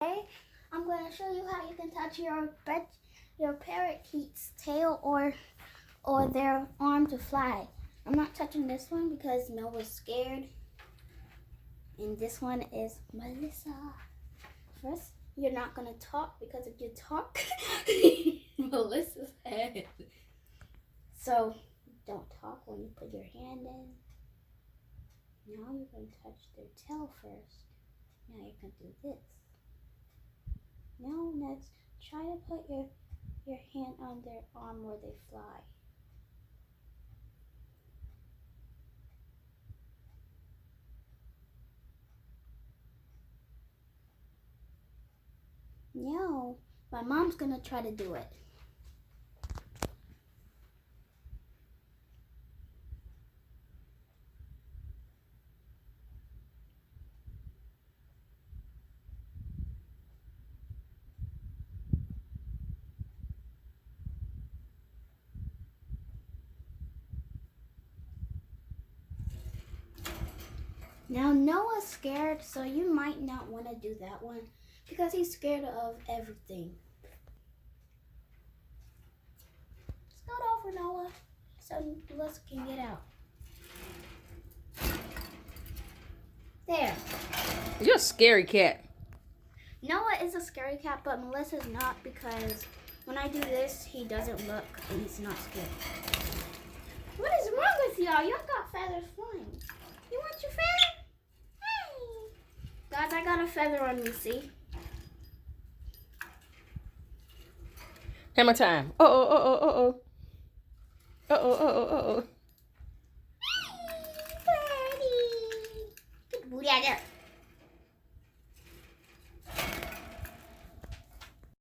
Today, I'm going to show you how you can touch your parakeet's tail or their arm to fly. I'm not touching this one because Noah's scared. And this one is Melissa. First, you're not going to talk because if you talk, Melissa's head. So, don't talk when you put your hand in. Now you're going to touch their tail first. Now you're going to do this. Now next, try to put your hand on their arm where they fly. Now, my mom's gonna try to do it. Now Noah's scared, so you might not want to do that one because he's scared of everything. Start over, Noah, so Melissa can get out. There. You're a scary cat. Noah is a scary cat, but Melissa's not because when I do this, he doesn't look and he's not scared. What is wrong with y'all? Y'all got feathers flying. You want your feather? Hey! Guys, I got a feather on me, see? Hammer time. Uh-oh. Hey, birdie! Get the booty out there.